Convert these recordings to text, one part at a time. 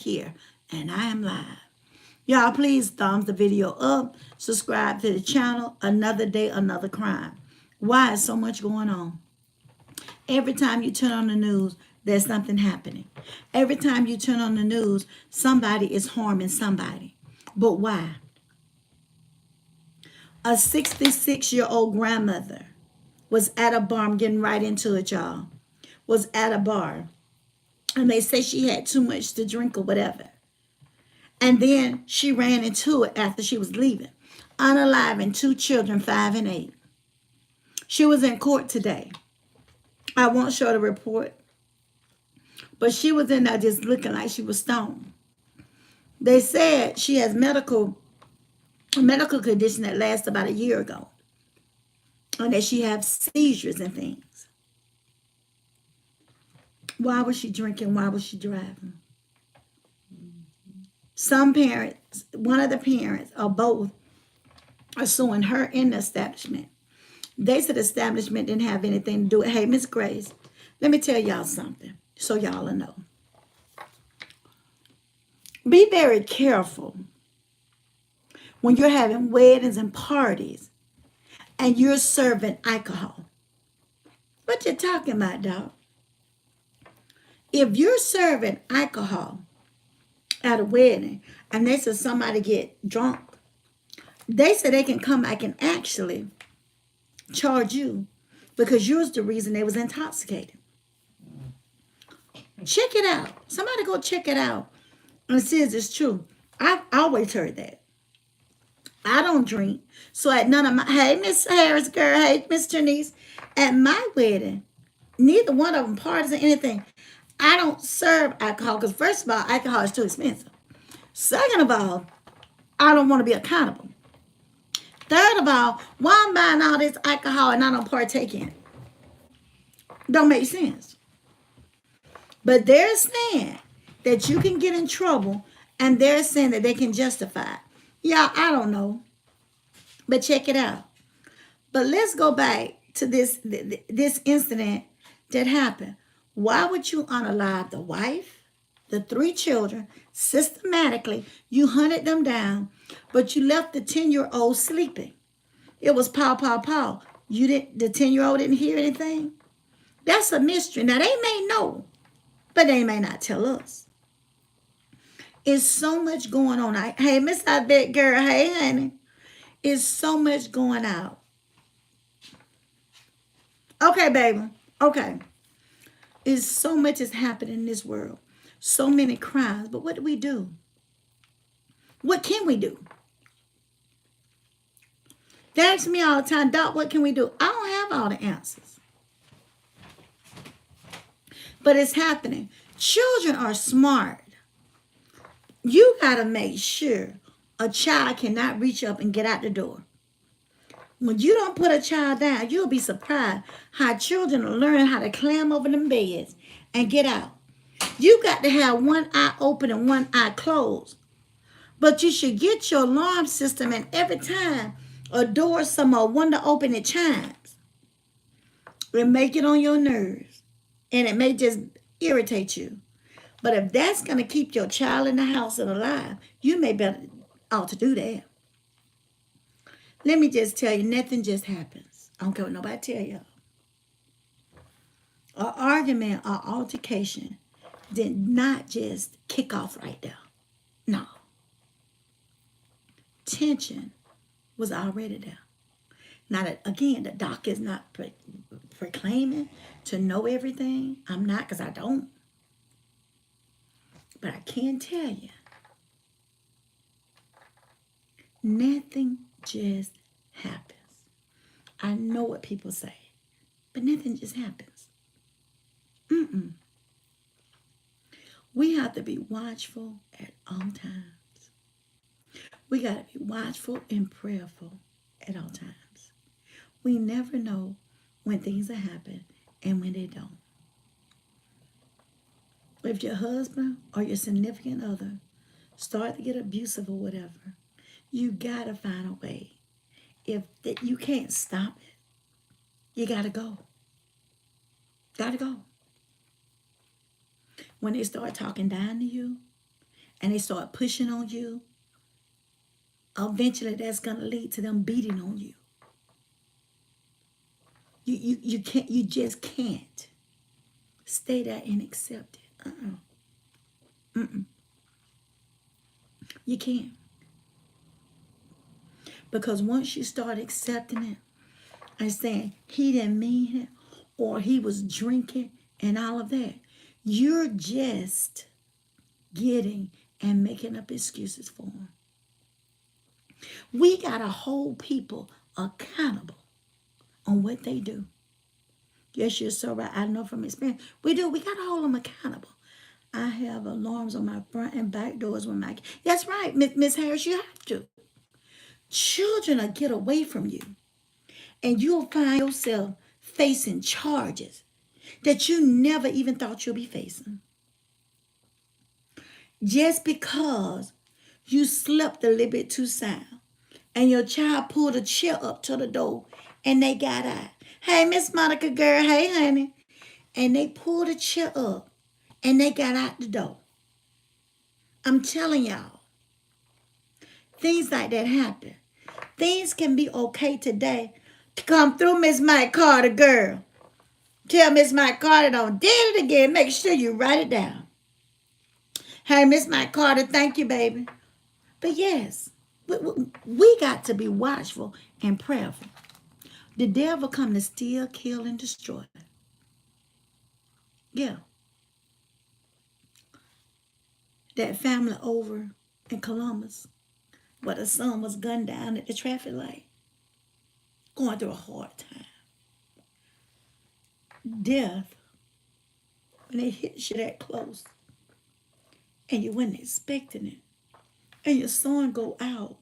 here, and I am live. Y'all, please thumbs the video up, subscribe to the channel. Another day, another crime. Why is so much going on? Every time you turn on the news, there's something happening. Every time you turn on the news, somebody is harming somebody. But why? A 66-year-old grandmother was at a bar. I'm getting right into it, y'all. Was at a bar. And they say she had too much to drink or whatever. And then she ran into it after she was leaving. Unaliving two children, 5 and 8. She was in court today. I won't show the report. But she was in there just looking like she was stoned. They said she has a medical condition that lasted about a year ago. And that she has seizures and things. Why was she drinking? Why was she driving? Some parents, one of the parents or both, are suing her in the establishment. They said the establishment didn't have anything to do with it. Hey, Miss Grace, let me tell y'all something so y'all will know. Be very careful when you're having weddings and parties and you're serving alcohol. What you talking about, dog? If you're serving alcohol at a wedding and they said somebody get drunk, they said they can come back and actually charge you because you're the reason they was intoxicated. Check it out. Somebody go check it out and see if it's true. I've always heard that. I don't drink. So at none of my, hey, Miss Harris girl, hey, Miss Janice, at my wedding, neither one of them parties or anything. I don't serve alcohol because first of all, alcohol is too expensive. Second of all, I don't want to be accountable. Third of all, why I'm buying all this alcohol and I don't partake in it? Don't make sense. But they're saying that you can get in trouble and they're saying that they can justify it. Yeah, I don't know. But check it out. But let's go back to this incident that happened. Why would you unalive the wife, the 3 children, systematically? You hunted them down, but you left the 10-year-old sleeping. It was pow, pow, pow. The 10-year-old didn't hear anything? That's a mystery. Now, they may know, but they may not tell us. It's so much going on. Hey, Miss Yvette girl, hey, honey. It's so much going out. Okay, baby. Okay. It's so much is happening in this world. So many crimes. But what do we do? What can we do? They ask me all the time, Doc, what can we do? I don't have all the answers. But it's happening. Children are smart. You got to make sure a child cannot reach up and get out the door. When you don't put a child down, you'll be surprised how children are learning how to climb over them beds and get out. You got to have one eye open and one eye closed. But you should get your alarm system, and every time a door, a window open, it chimes. It may get on your nerves, and it may just irritate you. But if that's going to keep your child in the house and alive, you may better ought to do that. Let me just tell you, nothing just happens. I don't care what nobody tell you. An argument or altercation did not just kick off right there. No. Tension was already there. Now, again, the doc is not proclaiming to know everything. I'm not, because I don't. But I can tell you, nothing just happens. I know what people say, but nothing just happens. We have to be watchful at all times. We got to be watchful and prayerful at all times. We never know when things will happen and when they don't. If your husband or your significant other start to get abusive or whatever, you got to find a way. If you can't stop it, you got to go. Got to go. When they start talking down to you, and they start pushing on you, eventually that's going to lead to them beating on you. You can't, you just can't stay there and accept it. You can't. Because once you start accepting it and saying he didn't mean it, or he was drinking and all of that, you're just getting and making up excuses for him. We got to hold people accountable on what they do. Yes, you're so right. I know from experience. We do. We got to hold them accountable. I have alarms on my front and back doors when my... That's right, Miss Harris, you have to. Children will get away from you, and you'll find yourself facing charges that you never even thought you'll be facing. Just because you slept a little bit too sound and your child pulled a chair up to the door and they got out. Hey, Miss Monica girl, hey honey. And they pulled a chair up and they got out the door. I'm telling y'all, things like that happen. Things can be okay today. Come through, Miss Mike Carter girl. Tell Miss Mike Carter don't did it again. Make sure you write it down. Hey, Miss Mike Carter, thank you, baby. But yes, we got to be watchful and prayerful. The devil come to steal, kill, and destroy. Yeah. That family over in Columbus, where the son was gunned down at the traffic light, going through a hard time. Death, when it hits you that close, and you weren't expecting it, and your son go out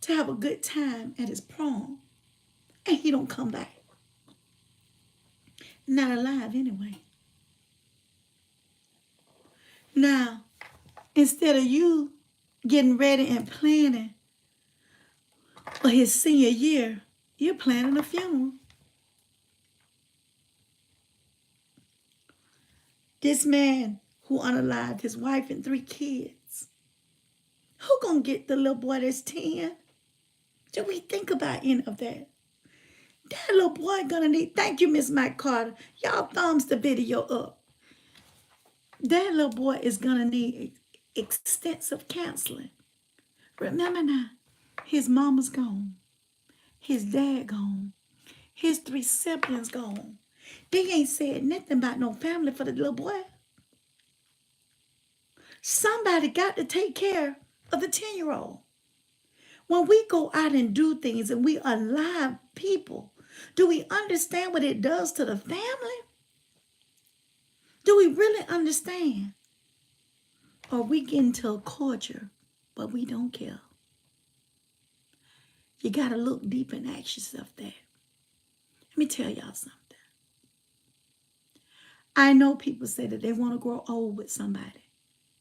to have a good time at his prom, and he don't come back. Not alive anyway. Now, instead of you getting ready and planning for his senior year, you're planning a funeral. This man who unalived his wife and 3 kids, who gonna get the little boy that's 10? Do we think about any of that? That little boy gonna need, thank you, Miss Mike Carter. Y'all thumbs the video up. That little boy is gonna need extensive counseling. Remember now, his mama's gone. His dad gone. His 3 siblings gone. They ain't said nothing about no family for the little boy. Somebody got to take care of the 10-year-old. When we go out and do things and we alive people, do we understand what it does to the family? Do we really understand? Or we get into a culture, but we don't care? You got to look deep and ask yourself that. Let me tell y'all something. I know people say that they want to grow old with somebody.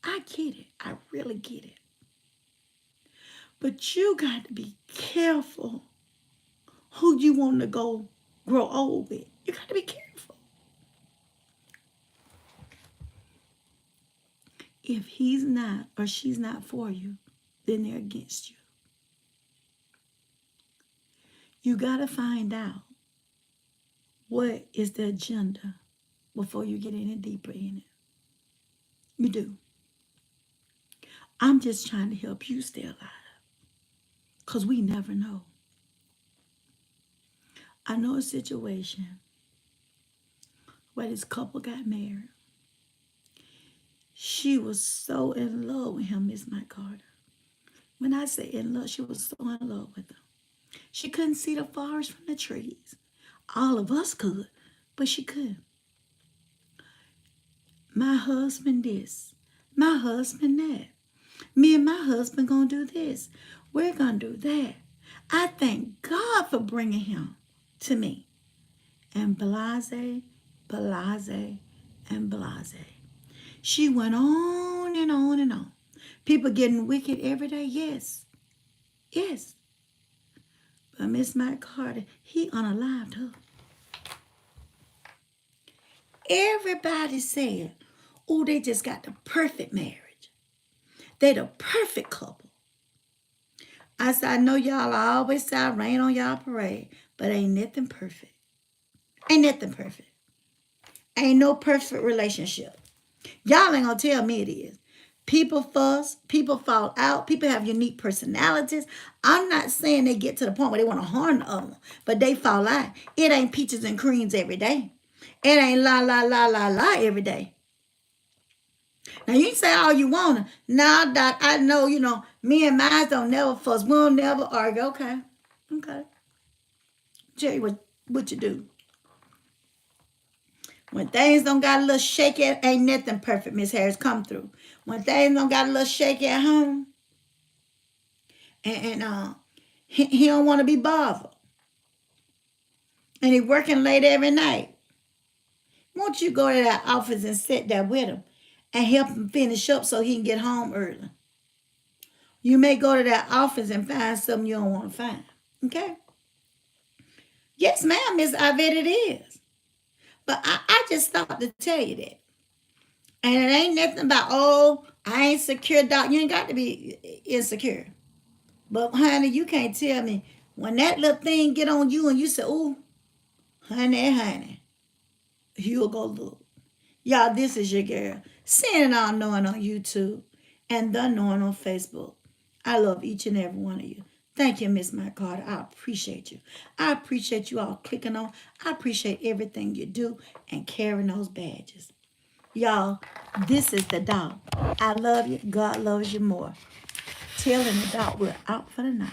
I get it. I really get it. But you got to be careful who you want to go grow old with. You got to be careful. If he's not or she's not for you, then they're against you. You got to find out what is the agenda before you get any deeper in it. You do. I'm just trying to help you stay alive, because we never know. I know a situation where this couple got married. She was so in love with him, Miss Mike Carter. When I say in love, she was so in love with him. She couldn't see the forest from the trees. All of us could, but she couldn't. My husband this, my husband that. Me and my husband gonna do this. We're gonna do that. I thank God for bringing him to me. And blase, blase, and blase. She went on and on and on. People getting wicked every day, yes. Yes. But Miss Mike Carter, he unalived her. Everybody said, Oh, they just got the perfect marriage. They the perfect couple. I said, I know y'all always say I rain on y'all parade, but ain't nothing perfect. Ain't nothing perfect. Ain't no perfect relationship. Y'all ain't gonna tell me it is. People fuss, people fall out, people have unique personalities. I'm not saying they get to the point where they want to harm the other one, but they fall out. It ain't peaches and creams every day. It ain't la la la la la every day. Now you can say all you wanna. Now that I know, me and mine don't never fuss. We don't never argue. Okay. Okay. Tell you what you do. When things don't got a little shaky, ain't nothing perfect, Miss Harris. Come through. When things don't got a little shaky at home, and he don't want to be bothered, and he working late every night, won't you go to that office and sit there with him and help him finish up so he can get home early? You may go to that office and find something you don't want to find. Okay? Yes, ma'am, Miss Ivette, it is. But I just thought to tell you that. And it ain't nothing about, oh, I ain't secure, doc. You ain't got to be insecure. But honey, you can't tell me when that little thing get on you and you say, oh, honey, you'll go look. Y'all, this is your girl. Seeing it all knowing on YouTube and the knowing on Facebook. I love each and every one of you. Thank you, Miss Mike Carter. I appreciate you. I appreciate you all clicking on. I appreciate everything you do and carrying those badges. Y'all, this is the dog. I love you. God loves you more. Telling the dog we're out for the night.